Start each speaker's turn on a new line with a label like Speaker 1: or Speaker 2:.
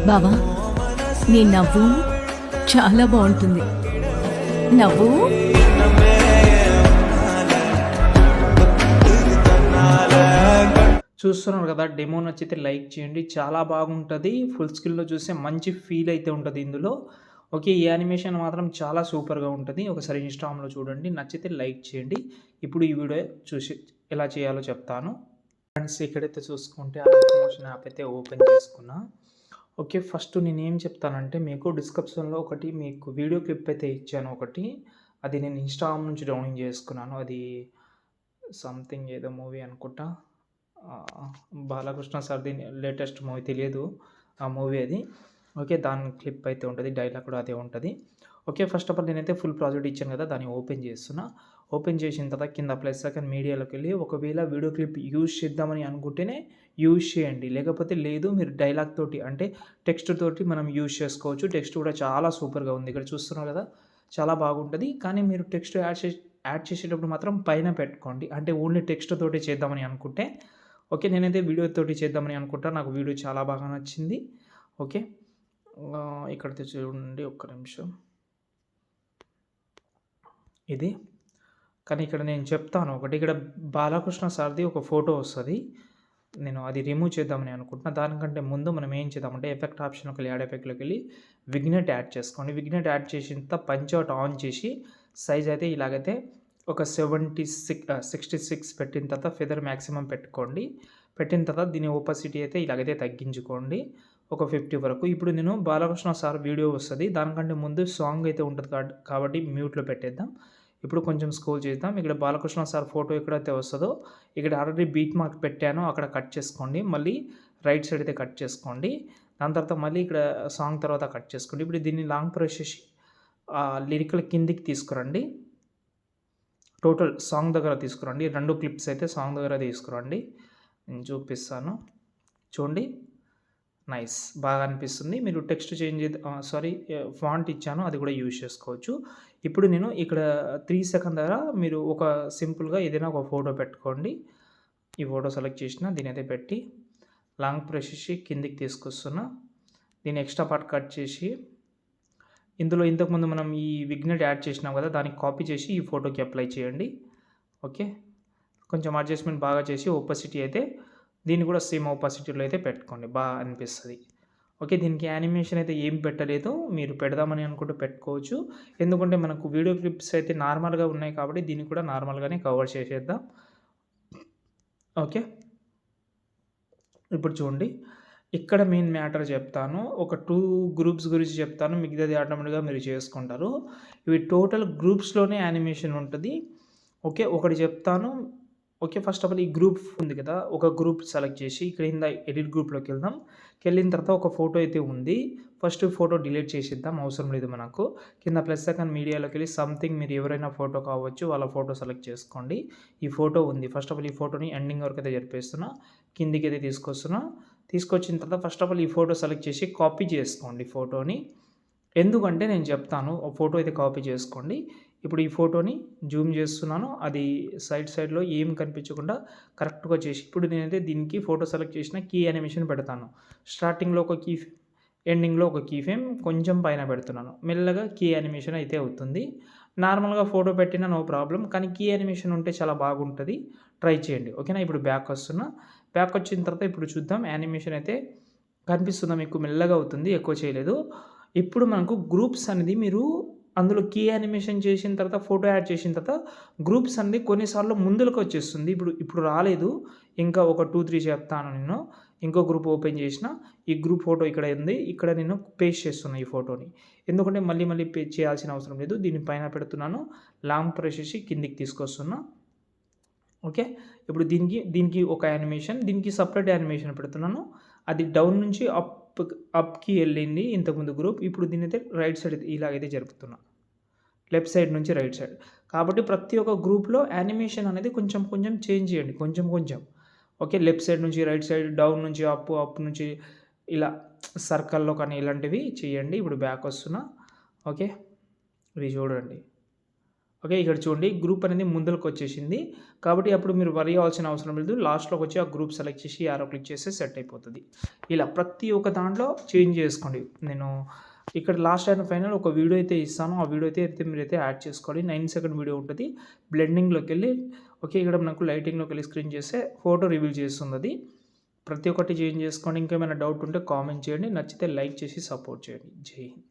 Speaker 1: బావా, నీ నవ్వు చాలా బాగుంటుంది. నవ్వు.
Speaker 2: చూస్తున్నారు కదా, డెమో నచ్చితే లైక్ చేయండి. చాలా బాగుంటుంది. ఫుల్ స్క్రీన్లో చూస్తే మంచి ఫీల్ అయితే ఉంటుంది ఇందులో. ఓకే, ఈ యానిమేషన్ మాత్రం చాలా సూపర్గా ఉంటుంది. ఒకసారి ఇన్స్టాగ్రామ్లో చూడండి, నచ్చితే లైక్ చేయండి. ఇప్పుడు ఈ వీడియో చూసి ఎలా చేయాలో చెప్తాను. ఫ్రెండ్స్, ఇక్కడైతే చూసుకుంటే ప్రమోషన్ యాప్ అయితే ఓపెన్ చేసుకున్నా. ఓకే, ఫస్ట్ నేనేం చెప్తానంటే, మీకు డిస్క్రిప్షన్లో ఒకటి మీకు వీడియో క్లిప్ అయితే ఇచ్చాను ఒకటి. అది నేను ఇన్స్టాగ్రామ్ నుంచి డౌన్లోడ్ చేసుకున్నాను. అది సంథింగ్ ఏదో మూవీ అనుకుంటా. బాలకృష్ణ సార్ది లేటెస్ట్ మూవీ, తెలియదు ఆ మూవీ అది. ఓకే, దాని క్లిప్ అయితే ఉంటుంది, డైలాగ్ కూడా అదే ఉంటుంది. ఓకే, ఫస్ట్ ఆఫ్ ఆల్ నేనైతే ఫుల్ ప్రాజెక్ట్ ఇచ్చాను కదా, దాన్ని ఓపెన్ చేస్తున్నా. ఓపెన్ చేసిన తర్వాత కింద ప్లస్ సెకండ్ మీడియాలోకి వెళ్ళి, ఒకవేళ వీడియో క్లిప్ యూజ్ చేద్దామని అనుకుంటేనే యూజ్ చేయండి, లేకపోతే లేదు. మీరు డైలాగ్ తోటి అంటే టెక్స్ట్ తోటి మనం యూజ్ చేసుకోవచ్చు. టెక్స్ట్ కూడా చాలా సూపర్గా ఉంది, ఇక్కడ చూస్తున్నారు కదా, చాలా బాగుంటుంది. కానీ మీరు టెక్స్ట్ యాడ్ చేసేటప్పుడు మాత్రం పైన పెట్టుకోండి, అంటే ఓన్లీ టెక్స్ట్ తోటి చేద్దామని అనుకుంటే. ఓకే, నేనైతే వీడియో తోటి చేద్దామని అనుకుంటా. నాకు వీడియో చాలా బాగా నచ్చింది. ఓకే, ఇక్కడ చూడండి, ఒక్క నిమిషం. ఇది కానీ ఇక్కడ నేను చెప్తాను ఒకటి, ఇక్కడ బాలకృష్ణ సార్ది ఒక ఫోటో వస్తుంది. నేను అది రిమూవ్ చేద్దామని అనుకుంటున్నా. దానికంటే ముందు మనం ఏం చేద్దామంటే, ఎఫెక్ట్ ఆప్షన్కి వెళ్ళి, యాడ్ ఎఫెక్ట్లోకి వెళ్ళి విగ్నెట్ యాడ్ చేసుకోండి. విగ్నెట్ యాడ్ చేసిన తర్వాత పంచౌట్ ఆన్ చేసి సైజ్ అయితే ఇలాగైతే ఒక 66 పెట్టిన తర్వాత ఫెదర్ మ్యాక్సిమం పెట్టుకోండి. పెట్టిన తర్వాత దీని ఓపాసిటీ అయితే ఇలాగైతే తగ్గించుకోండి ఒక 50 వరకు. ఇప్పుడు నేను బాలకృష్ణ సార్ వీడియో వస్తుంది, దానికంటే ముందు సాంగ్ అయితే ఉంటుంది కాబట్టి మ్యూట్లో పెట్టేద్దాం. ఇప్పుడు కొంచెం స్క్రోల్ చేద్దాం. ఇక్కడ బాలకృష్ణ సార్ ఫోటో ఎక్కడైతే వస్తుందో, ఇక్కడ ఆల్రెడీ బీట్ మార్క్ పెట్టానో అక్కడ కట్ చేసుకోండి. మళ్ళీ రైట్ సైడ్ అయితే కట్ చేసుకోండి. దాని తర్వాత మళ్ళీ ఇక్కడ సాంగ్ తర్వాత కట్ చేసుకోండి. ఇప్పుడు దీన్ని లాంగ్ ప్రెస్ చేసి లిరికల్ కిందికి తీసుకురండి. టోటల్ సాంగ్ దగ్గర తీసుకురండి. 2 క్లిప్స్ అయితే సాంగ్ దగ్గర తీసుకురండి. నేను చూపిస్తాను, చూడండి. నైస్, బాగా అనిపిస్తుంది. మీరు టెక్స్ట్ చేంజ్ ఫాంట్ ఇచ్చాను, అది కూడా యూజ్ చేసుకోవచ్చు. ఇప్పుడు నేను ఇక్కడ 3 సెకండ్ దగ్గర మీరు ఒక సింపుల్గా ఏదైనా ఒక ఫోటో పెట్టుకోండి. ఈ ఫోటో సెలెక్ట్ చేసిన దీని అయితే పెట్టి లాంగ్ ప్రెస్ చేసి కిందికి తీసుకొస్తున్నా. దీన్ని ఎక్స్ట్రా పార్ట్ కట్ చేసి ఇందులో ఇంతకుముందు మనం ఈ విగ్నెట్ యాడ్ చేసినాం కదా, దానికి కాపీ చేసి ఈ ఫోటోకి అప్లై చేయండి. ఓకే, కొంచెం అడ్జస్ట్మెంట్ బాగా చేసి ఓపాసిటీ అయితే దీన్ని కూడా సేమ్ ఓపాసిటీలో అయితే పెట్టుకోండి, బాగా అనిపిస్తుంది. ఓకే, దీనికి యానిమేషన్ అయితే ఏం పెట్టలేదు, మీరు పెడదామని అనుకుంటే పెట్టుకోవచ్చు. ఎందుకంటే మనకు వీడియో క్లిప్స్ అయితే నార్మల్గా ఉన్నాయి కాబట్టి దీన్ని కూడా నార్మల్గానే కవర్ చేసేద్దాం. ఓకే, ఇప్పుడు చూడండి, ఇక్కడ మెయిన్ మ్యాటర్ చెప్తాను. ఒక 2 గ్రూప్స్ గురించి చెప్తాను, మిగతాది ఆటోమేటిక్గా మీరు చేసుకుంటారు. ఇవి టోటల్ గ్రూప్స్లోనే యానిమేషన్ ఉంటుంది. ఓకే, ఒకటి చెప్తాను. ఓకే, ఫస్ట్ ఆఫ్ ఆల్ ఈ గ్రూప్ ఉంది కదా, ఒక గ్రూప్ సెలెక్ట్ చేసి ఇక్కడ కింద ఎడిట్ గ్రూప్లోకి వెళ్దాం. వెళ్ళిన తర్వాత ఒక ఫోటో అయితే ఉంది, ఫస్ట్ ఫోటో డిలీట్ చేసేద్దాం, అవసరం లేదు మనకు. కింద ప్లస్ సెకండ్ మీడియాలోకి వెళ్ళి సంథింగ్ మీరు ఎవరైనా ఫోటో కావచ్చు, వాళ్ళ ఫోటో సెలెక్ట్ చేసుకోండి. ఈ ఫోటో ఉంది, ఫస్ట్ ఆఫ్ ఆల్ ఈ ఫోటోని ఎండింగ్ వరకు అయితే జరిపేస్తున్నా, కిందికి అయితే తీసుకొస్తున్నా. తీసుకొచ్చిన తర్వాత ఫస్ట్ ఆఫ్ ఆల్ ఈ ఫోటో సెలెక్ట్ చేసి కాపీ చేసుకోండి ఫోటోని. ఎందుకంటే నేను చెప్తాను, ఫోటో అయితే కాపీ చేసుకోండి. ఇప్పుడు ఈ ఫోటోని జూమ్ చేస్తున్నాను, అది సైడ్లో ఏం కనిపించకుండా కరెక్ట్గా చేసి, ఇప్పుడు నేనైతే దీనికి ఫోటో సెలెక్ట్ చేసిన కీ యానిమేషన్ పెడతాను. స్టార్టింగ్లో ఒక కీ, ఎండింగ్లో ఒక కీ ఫ్రేమ్, కొంచెం పైన పెడుతున్నాను. మెల్లగా కీ యానిమేషన్ అయితే అవుతుంది. నార్మల్గా ఫోటో పెట్టినా నో ప్రాబ్లం, కానీ కీ యానిమేషన్ ఉంటే చాలా బాగుంటుంది, ట్రై చేయండి. ఓకేనా, ఇప్పుడు బ్యాక్ వస్తున్నా. బ్యాక్ వచ్చిన తర్వాత ఇప్పుడు చూద్దాం, యానిమేషన్ అయితే కనిపిస్తుందా మీకు, మెల్లగా అవుతుంది, ఎక్కువ చేయలేదు. ఇప్పుడు మనకు గ్రూప్స్ అనేది మీరు అందులో కీ యానిమేషన్ చేసిన తర్వాత ఫోటో యాడ్ చేసిన తర్వాత గ్రూప్స్ అనేది కొన్నిసార్లు ముందులకు వచ్చేస్తుంది. ఇప్పుడు రాలేదు, ఇంకా ఒక 2-3 చెప్తాను నేను. ఇంకో గ్రూప్ ఓపెన్ చేసిన, ఈ గ్రూప్ ఫోటో ఇక్కడ ఉంది, ఇక్కడ నేను పేస్ట్ చేస్తున్నా ఈ ఫోటోని. ఎందుకంటే మళ్ళీ పేస్ట్ చేయాల్సిన అవసరం లేదు, దీని పైన పెడుతున్నాను, లాంగ్ ప్రెస్ చేసి కిందికి తీసుకొస్తున్నా. ఓకే, ఇప్పుడు దీనికి ఒక యానిమేషన్, దీనికి సపరేట్ యానిమేషన్ పెడుతున్నాను. అది డౌన్ నుంచి అప్కి వెళ్ళింది ఇంతకుముందు గ్రూప్. ఇప్పుడు దీని అయితే రైట్ సైడ్ ఇలాగైతే జరుపుతున్నా, లెఫ్ట్ సైడ్ నుంచి రైట్ సైడ్. కాబట్టి ప్రతి ఒక్క గ్రూప్లో యానిమేషన్ అనేది కొంచెం చేంజ్ చేయండి, కొంచెం. ఓకే, లెఫ్ట్ సైడ్ నుంచి రైట్ సైడ్, డౌన్ నుంచి అప్ నుంచి ఇలా సర్కిల్లో కానీ ఇలాంటివి చేయండి. ఇప్పుడు బ్యాక్ వస్తున్నా. ఓకే, ఇది చూడండి. ఓకే. ఇక్కడ చూడండి గ్రూప్ అనేది ముందలకి వచ్చేసింది. కాబట్టి అప్పుడు మీరు వరీ అవ్వాల్సిన అవసరం లేదు. లాస్ట్‌లోకి వచ్చి ఆ గ్రూప్ సెలెక్ట్ చేసి యారో క్లిక్ చేస్తే సెట్ అయిపోతది. ఇలా ప్రతి ఒక్క దాంట్లో చేంజ్ చేసుకోండి. నేను ఇక్కడ లాస్ట్ అండ్ ఫైనల్ ఒక వీడియో అయితే ఇస్తాను. ఆ వీడియో అయితే మీరైతే యాడ్ చేసుకోవాలి. 9 సెకండ్ వీడియో ఉంటది. బ్లెండింగ్‌లోకెళ్ళి ఓకే. ఇక్కడ మనకు లైటింగ్‌లోకెళ్ళి స్క్రీన్ చేస్తే ఫోటో రివీల్ చేస్తుందది. ప్రతి ఒక్కటి చేంజ్ చేసుకోండి. ఇంకేమైనా డౌట్ ఉంటే కామెంట్ చేయండి. నచ్చితే లైక్ చేసి సపోర్ట్ చేయండి. జై హింద్.